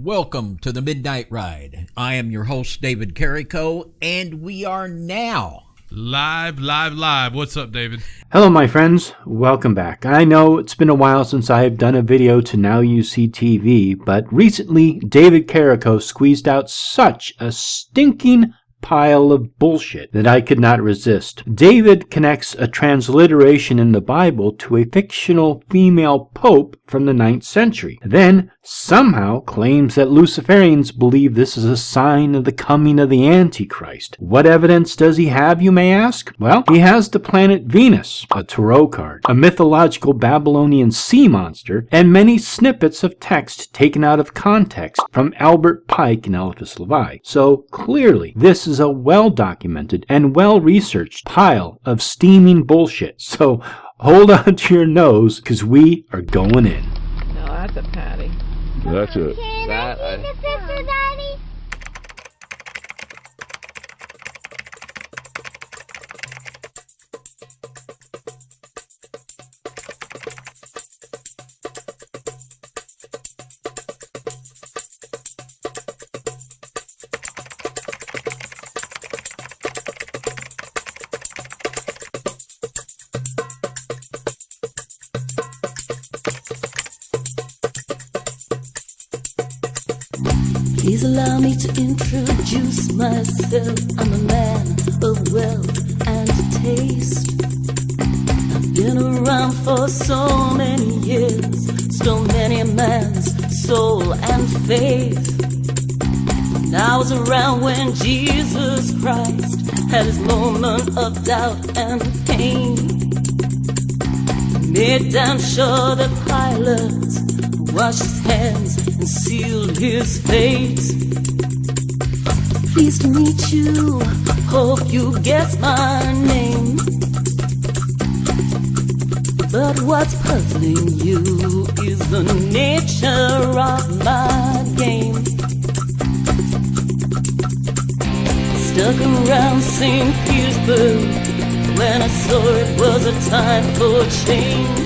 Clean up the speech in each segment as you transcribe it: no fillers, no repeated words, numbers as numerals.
Welcome to the Midnight Ride. I am your host, David Carrico, and we are now Live. What's up, David? Hello, my friends. Welcome back. I know it's been a while since I have done a video to NYSTV, but recently David Carrico squeezed out such a stinking pile of bullshit that I could not resist. David connects a transliteration in the Bible to a fictional female pope from the 9th century, then somehow claims that Luciferians believe this is a sign of the coming of the Antichrist. What evidence does he have, you may ask? Well, he has the planet Venus, a tarot card, a mythological Babylonian sea monster, and many snippets of text taken out of context from Albert Pike and Eliphas Levi. So clearly, this is a well-documented and well-researched pile of steaming bullshit. So hold on to your nose, because we are going in. No, that's a patty. That's it. Can I see the picture, Daddy? Please allow me to introduce myself. I'm a man of wealth and taste. I've been around for so many years, stole many a man's soul and faith. And I was around when Jesus Christ had his moment of doubt and pain. Made damn sure the pilots washed his hands and sealed his fate. Pleased to meet you, hope you guess my name. But what's puzzling you is the nature of my game. Stuck around St. Petersburg when I saw it was a time for change.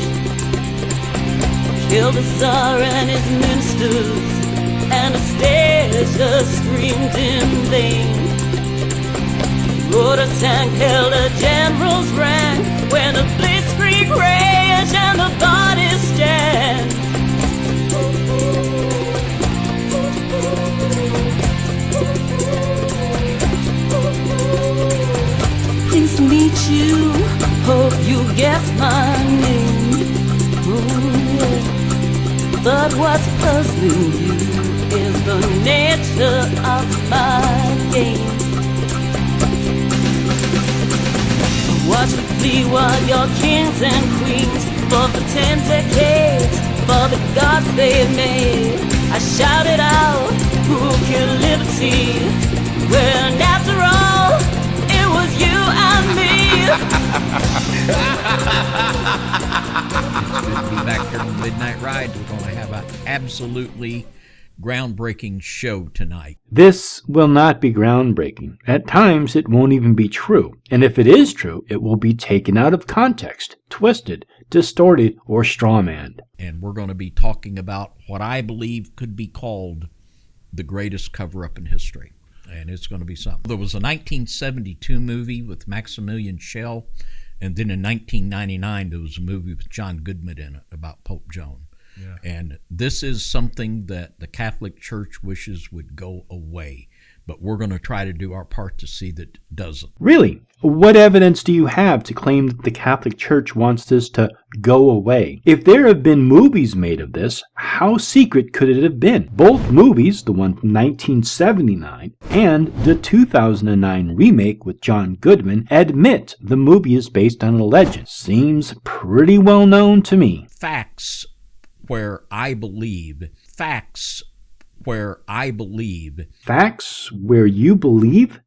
Killed the Tsar and his ministers, and Anastasia screamed in vain. Rode a tank, held a general's rank, when the blitzkrieg rage and the bodies stand. Pleased to meet you, hope you guess my name. Ooh, yeah. But what's puzzling you is the nature of my game. Watch me bleed while you're kings and queens fought for 10 decades for the gods they've made. I shouted out, who killed liberty? When after all, it was you and me. We'll be back here on Midnight Ride. We're going to have an absolutely groundbreaking show tonight. This will not be groundbreaking. At times, it won't even be true. And if it is true, it will be taken out of context, twisted, distorted, or strawmanned. And we're going to be talking about what I believe could be called the greatest cover-up in history. And it's going to be something. There was a 1972 movie with Maximilian Schell, and then in 1999 there was a movie with John Goodman in it about Pope Joan. Yeah. And this is something that the Catholic Church wishes would go away. But we're going to try to do our part to see that it doesn't. Really? What evidence do you have to claim that the Catholic Church wants this to go away? If there have been movies made of this, how secret could it have been? Both movies, the one from 1979 and the 2009 remake with John Goodman, admit the movie is based on a legend. Seems pretty well known to me. Facts where I believe. Facts where you believe?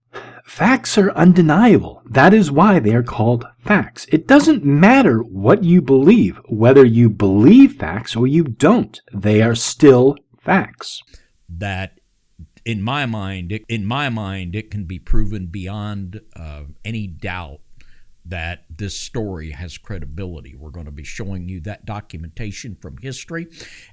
Facts are undeniable. That is why they are called facts. It doesn't matter what you believe, whether you believe facts or you don't. They are still facts. That, in my mind, it can be proven beyond any doubt that this story has credibility. We're going to be showing you that documentation from history,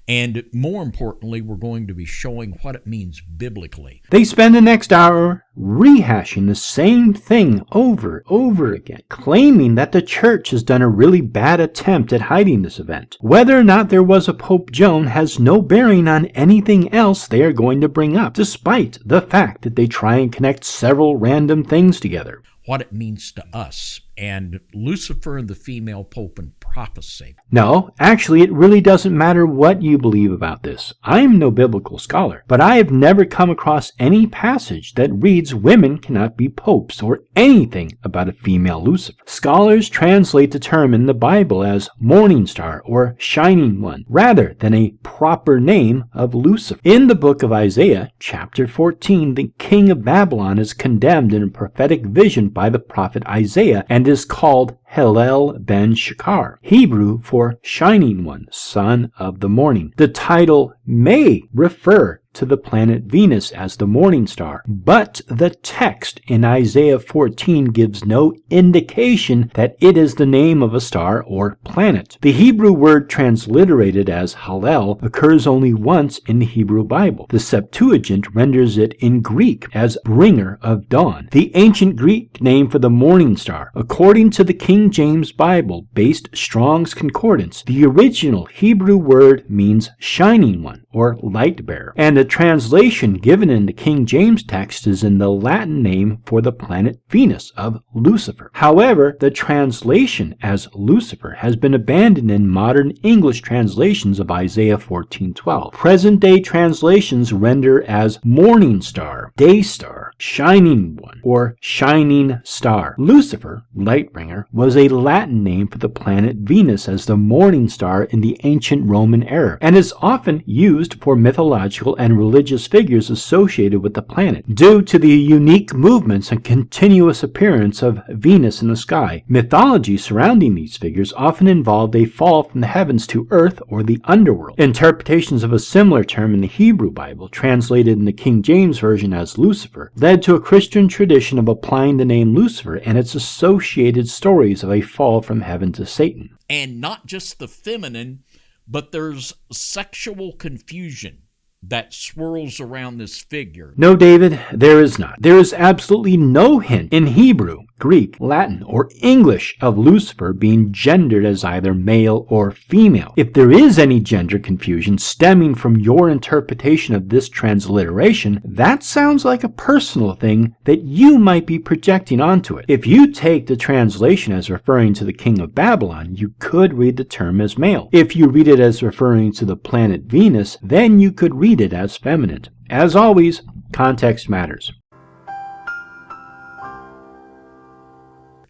and more importantly, we're going to be showing what it means biblically. They spend the next hour rehashing the same thing over and over again, claiming that the church has done a really bad attempt at hiding this event. Whether or not there was a Pope Joan has no bearing on anything else they are going to bring up, despite the fact that they try and connect several random things together. What it means to us, and Lucifer and the female pope and prophecy. No, actually, it really doesn't matter what you believe about this. I'm no biblical scholar, but I have never come across any passage that reads women cannot be popes or anything about a female Lucifer. Scholars translate the term in the Bible as morning star or shining one, rather than a proper name of Lucifer. In the book of Isaiah, chapter 14, the king of Babylon is condemned in a prophetic vision by the prophet Isaiah and is called Hillel ben Shakar, Hebrew for shining one, son of the morning. The title may refer to the planet Venus as the morning star, but the text in Isaiah 14 gives no indication that it is the name of a star or planet. The Hebrew word transliterated as Hallel occurs only once in the Hebrew Bible. The Septuagint renders it in Greek as bringer of dawn, the ancient Greek name for the morning star. According to the King James Bible, based Strong's Concordance, the original Hebrew word means shining one or light bearer, and the translation given in the King James text is in the Latin name for the planet Venus of Lucifer. However, the translation as Lucifer has been abandoned in modern English translations of Isaiah 14:12. Present-day translations render as morning star, day star, shining one, or shining star. Lucifer, light bringer, was a Latin name for the planet Venus as the morning star in the ancient Roman era, and is often used for mythological and religious figures associated with the planet. Due to the unique movements and continuous appearance of Venus in the sky, mythology surrounding these figures often involved a fall from the heavens to earth or the underworld. Interpretations of a similar term in the Hebrew Bible, translated in the King James Version as Lucifer, led to a Christian tradition of applying the name Lucifer and its associated stories of a fall from heaven to Satan. And not just the feminine, but there's sexual confusion that swirls around this figure. No, David, there is not. There is absolutely no hint in Hebrew, Greek, Latin, or English of Lucifer being gendered as either male or female. If there is any gender confusion stemming from your interpretation of this transliteration, that sounds like a personal thing that you might be projecting onto it. If you take the translation as referring to the king of Babylon, you could read the term as male. If you read it as referring to the planet Venus, then you could read it as feminine. As always, context matters.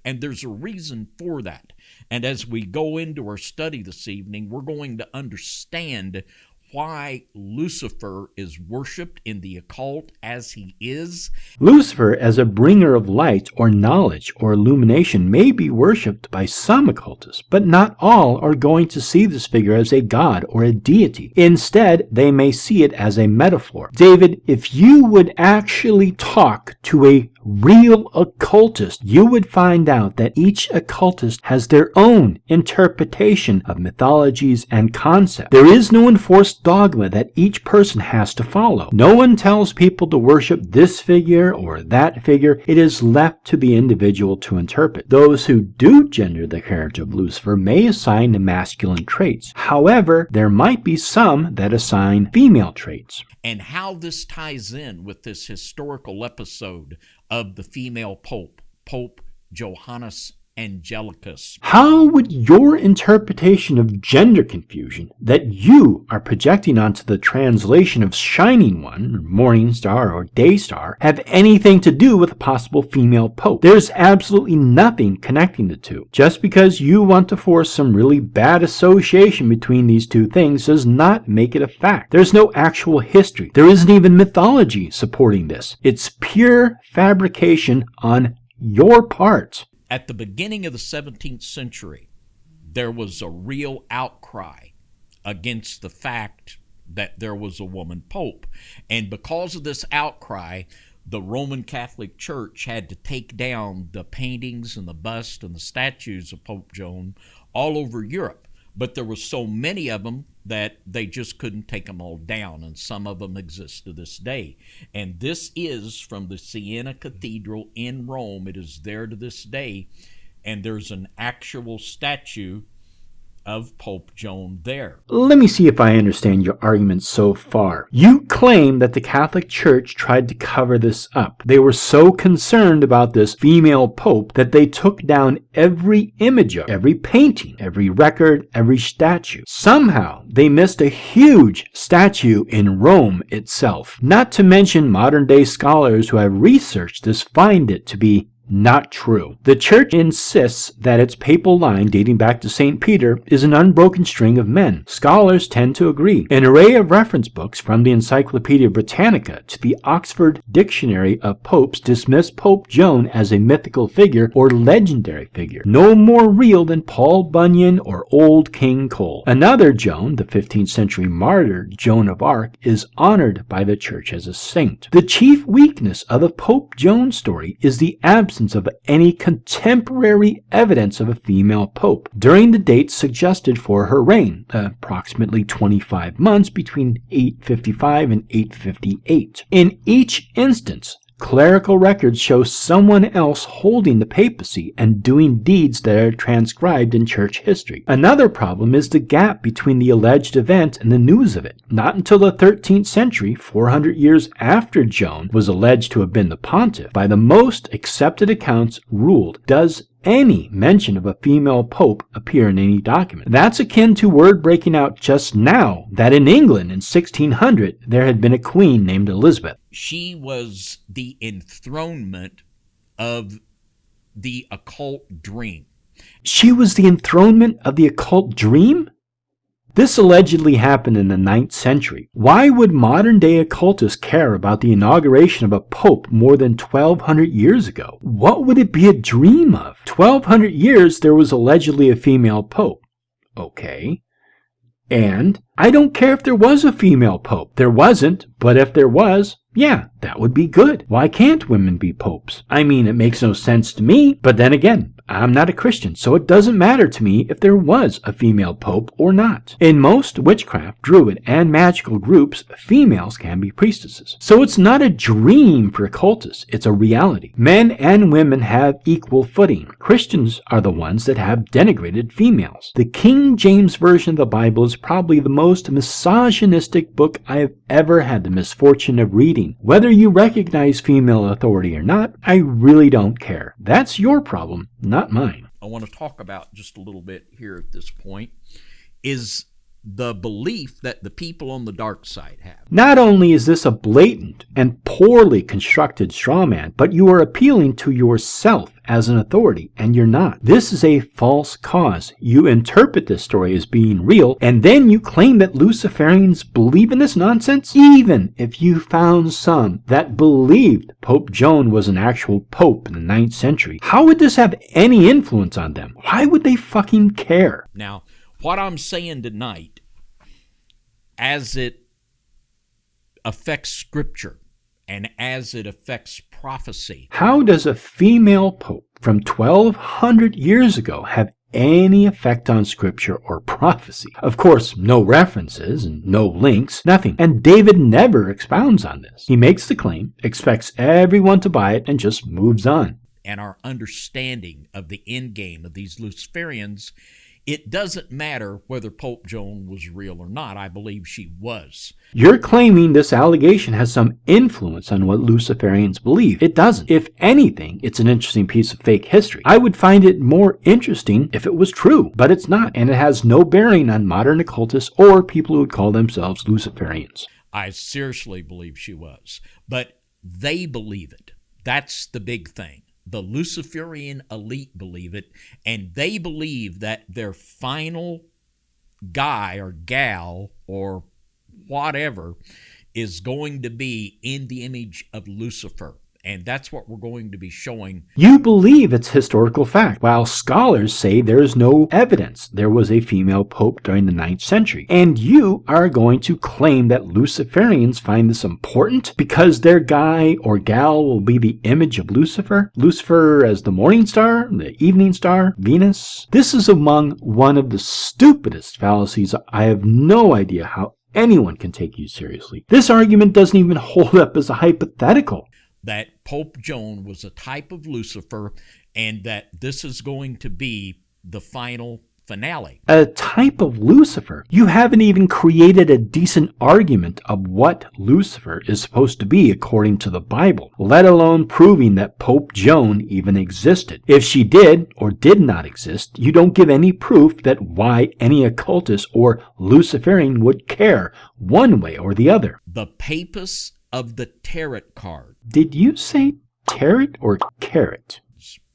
And there's a reason for that. And as we go into our study this evening, we're going to understand why Lucifer is worshipped in the occult as he is. Lucifer, as a bringer of light or knowledge or illumination, may be worshipped by some occultists, but not all are going to see this figure as a god or a deity. Instead, they may see it as a metaphor. David, if you would actually talk to a real occultist, you would find out that each occultist has their own interpretation of mythologies and concepts. There is no enforced dogma that each person has to follow. No one tells people to worship this figure or that figure. It is left to the individual to interpret. Those who do gender the character of Lucifer may assign the masculine traits. However, there might be some that assign female traits. And how this ties in with this historical episode of the female pope, Pope Johannes Angelicus. How would your interpretation of gender confusion that you are projecting onto the translation of shining one, or morning star, or day star, have anything to do with a possible female pope? There's absolutely nothing connecting the two. Just because you want to force some really bad association between these two things does not make it a fact. There's no actual history. There isn't even mythology supporting this. It's pure fabrication on your part. At the beginning of the 17th century, there was a real outcry against the fact that there was a woman pope. And because of this outcry, the Roman Catholic Church had to take down the paintings and the bust and the statues of Pope Joan all over Europe. But there were so many of them that they just couldn't take them all down, and some of them exist to this day. And this is from the Siena Cathedral in Rome. It is there to this day, and there's an actual statue of Pope Joan there. Let me see if I understand your argument so far. You claim that the Catholic Church tried to cover this up. They were so concerned about this female pope that they took down every image of, every painting, every record, every statue. Somehow, they missed a huge statue in Rome itself. Not to mention modern-day scholars who have researched this find it to be not true. The Church insists that its papal line dating back to St. Peter is an unbroken string of men. Scholars tend to agree. An array of reference books from the Encyclopedia Britannica to the Oxford Dictionary of Popes dismiss Pope Joan as a mythical figure or legendary figure, no more real than Paul Bunyan or Old King Cole. Another Joan, the 15th century martyr Joan of Arc, is honored by the Church as a saint. The chief weakness of the Pope Joan story is the absence of any contemporary evidence of a female pope during the dates suggested for her reign, approximately 25 months between 855 and 858. In each instance, clerical records show someone else holding the papacy and doing deeds that are transcribed in church history. Another problem is the gap between the alleged event and the news of it. Not until the 13th century, 400 years after Joan was alleged to have been the pontiff, by the most accepted accounts ruled, does any mention of a female pope appear in any document. That's akin to word breaking out just now that in England in 1600 there had been a queen named Elizabeth. She was the enthronement of the occult dream. She was the enthronement of the occult dream? This allegedly happened in the 9th century. Why would modern-day occultists care about the inauguration of a pope more than 1,200 years ago? What would it be a dream of? 1,200 years there was allegedly a female pope. Okay. And I don't care if there was a female pope. There wasn't, but if there was, yeah, that would be good. Why can't women be popes? I mean, it makes no sense to me, but then again, I'm not a Christian, so it doesn't matter to me if there was a female pope or not. In most witchcraft, druid, and magical groups, females can be priestesses. So it's not a dream for occultists, it's a reality. Men and women have equal footing. Christians are the ones that have denigrated females. The King James Version of the Bible is probably the most misogynistic book I have ever had the misfortune of reading. Whether you recognize female authority or not, I really don't care. That's your problem, not mine. I want to talk about just a little bit here at this point is the belief that the people on the dark side have. Not only is this a blatant and poorly constructed straw man, but you are appealing to yourself as an authority, and you're not. This is a false cause. You interpret this story as being real, and then you claim that Luciferians believe in this nonsense? Even if you found some that believed Pope Joan was an actual pope in the 9th century, how would this have any influence on them? Why would they fucking care? Now, what I'm saying tonight, as it affects Scripture and as it affects prophecy. How does a female pope from 1,200 years ago have any effect on Scripture or prophecy? Of course, no references and no links, nothing. And David never expounds on this. He makes the claim, expects everyone to buy it, and just moves on. And our understanding of the end game of these Luciferians, it doesn't matter whether Pope Joan was real or not. I believe she was. You're claiming this allegation has some influence on what Luciferians believe. It doesn't. If anything, it's an interesting piece of fake history. I would find it more interesting if it was true, but it's not, and it has no bearing on modern occultists or people who would call themselves Luciferians. I seriously believe she was, but they believe it. That's the big thing. The Luciferian elite believe it, and they believe that their final guy or gal or whatever is going to be in the image of Lucifer. And that's what we're going to be showing. You believe it's historical fact, while scholars say there is no evidence there was a female pope during the 9th century. And you are going to claim that Luciferians find this important because their guy or gal will be the image of Lucifer? Lucifer as the morning star, the evening star, Venus? This is among one of the stupidest fallacies. I have no idea how anyone can take you seriously. This argument doesn't even hold up as a hypothetical. That Pope Joan was a type of Lucifer, and that this is going to be the final finale. A type of Lucifer? You haven't even created a decent argument of what Lucifer is supposed to be according to the Bible, let alone proving that Pope Joan even existed. If she did or did not exist, you don't give any proof that why any occultist or Luciferian would care one way or the other. The Papist of the Tarot card. Did you say tarot or carrot?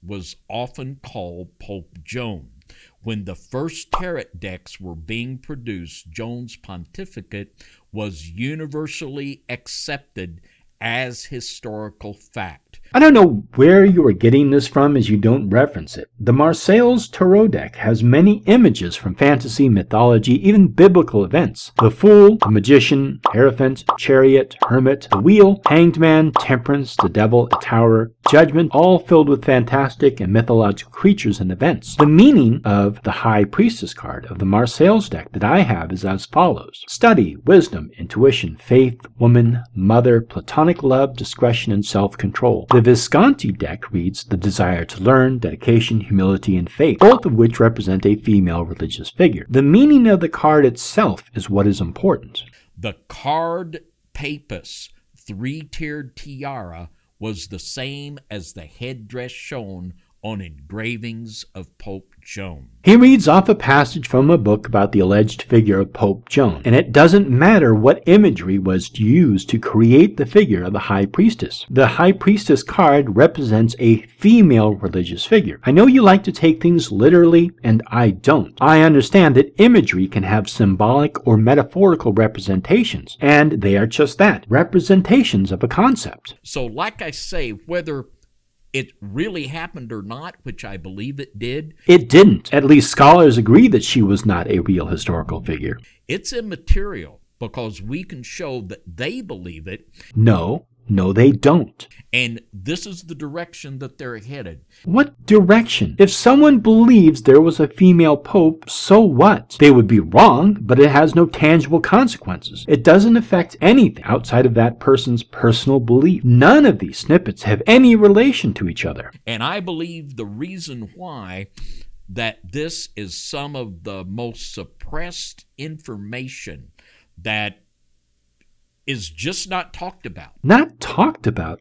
Was often called Pope Joan. When the first tarot decks were being produced, Joan's pontificate was universally accepted as historical fact. I don't know where you are getting this from as you don't reference it. The Marseille's Tarot deck has many images from fantasy, mythology, even biblical events. The Fool, the Magician, Hierophant, Chariot, Hermit, the Wheel, Hanged Man, Temperance, the Devil, a Tower, Judgment, all filled with fantastic and mythological creatures and events. The meaning of the High Priestess card of the Marseille's deck that I have is as follows. Study, wisdom, intuition, faith, woman, mother, platonic love, discretion, and self-control. The Visconti deck reads the desire to learn, dedication, humility, and faith, both of which represent a female religious figure. The meaning of the card itself is what is important. The card Papist 3-tiered tiara was the same as the headdress shown on engravings of Pope Joan. He reads off a passage from a book about the alleged figure of Pope Joan, and it doesn't matter what imagery was used to create the figure of the High Priestess. The High Priestess card represents a female religious figure. I know you like to take things literally, and I don't. I understand that imagery can have symbolic or metaphorical representations, and they are just that, representations of a concept. So like I say, whether it really happened or not, which I believe it did. It didn't. At least scholars agree that she was not a real historical figure. It's immaterial because we can show that they believe it. No, they don't. And this is the direction that they're headed. What direction? If someone believes there was a female pope, so what? They would be wrong, but it has no tangible consequences. It doesn't affect anything outside of that person's personal belief. None of these snippets have any relation to each other. And I believe the reason why that this is some of the most suppressed information that is just not talked about. Not talked about?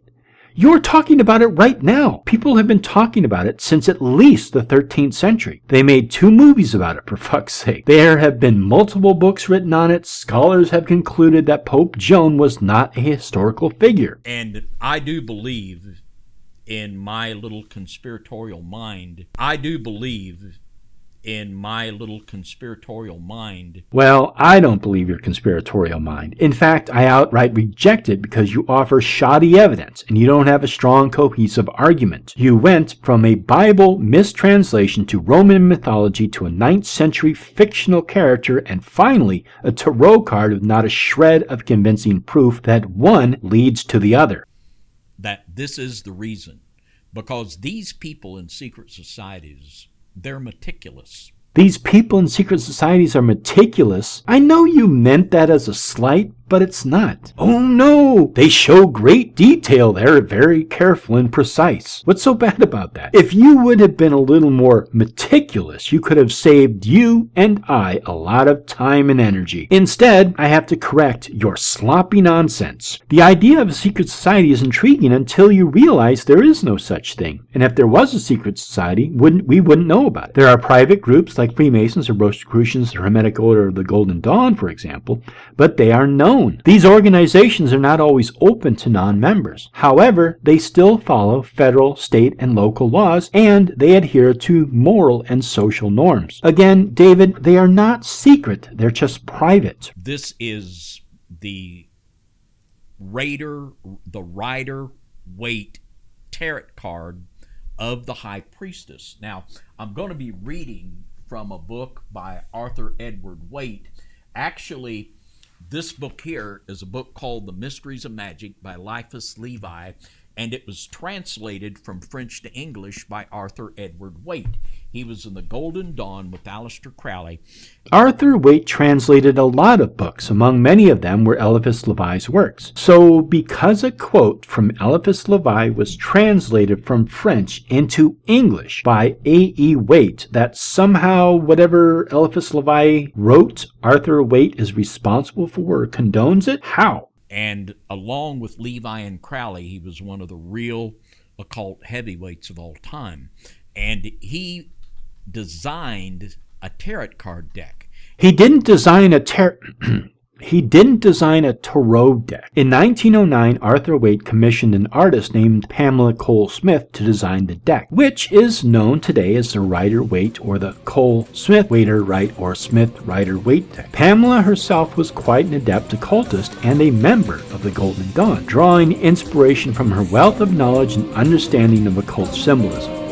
You're talking about it right now. People have been talking about it since at least the 13th century. They made 2 movies about it, for fuck's sake. There have been multiple books written on it. Scholars have concluded that Pope Joan was not a historical figure. And I do believe in my little conspiratorial mind, Well, I don't believe your conspiratorial mind. In fact, I outright reject it because you offer shoddy evidence and you don't have a strong, cohesive argument. You went from a Bible mistranslation to Roman mythology to a 9th century fictional character and finally a tarot card with not a shred of convincing proof that one leads to the other. That this is the reason. Because these people in secret societies, they're meticulous. These people in secret societies are meticulous. I know you meant that as a slight, but it's not. Oh no! They show great detail. They're very careful and precise. What's so bad about that? If you would have been a little more meticulous, you could have saved you and I a lot of time and energy. Instead, I have to correct your sloppy nonsense. The idea of a secret society is intriguing until you realize there is no such thing. And if there was a secret society, we wouldn't know about it. There are private groups like Freemasons or Rosicrucians, the Hermetic Order of the Golden Dawn, for example, but they are known. These organizations are not always open to non-members. However, they still follow federal, state, and local laws, and they adhere to moral and social norms. Again, David, they are not secret. They're just private. This is the writer Waite tarot card of the High Priestess. Now, I'm going to be reading from a book by Arthur Edward Waite. Actually, this book here is a book called The Mysteries of Magic by Eliphas Levi, and it was translated from French to English by Arthur Edward Waite. He was in the Golden Dawn with Aleister Crowley. Arthur Waite translated a lot of books. Among many of them were Eliphas Levi's works. So because a quote from Eliphas Levi was translated from French into English by A.E. Waite, that somehow whatever Eliphas Levi wrote, Arthur Waite is responsible for or condones it? How? And along with Levi and Crowley, he was one of the real occult heavyweights of all time. And he designed a tarot card deck. He didn't design a tarot deck. In 1909, Arthur Waite commissioned an artist named Pamela Cole Smith to design the deck, which is known today as the Rider-Waite or the Cole Smith Waiter-Wright or Smith Rider-Waite deck. Pamela herself was quite an adept occultist and a member of the Golden Dawn, drawing inspiration from her wealth of knowledge and understanding of occult symbolism.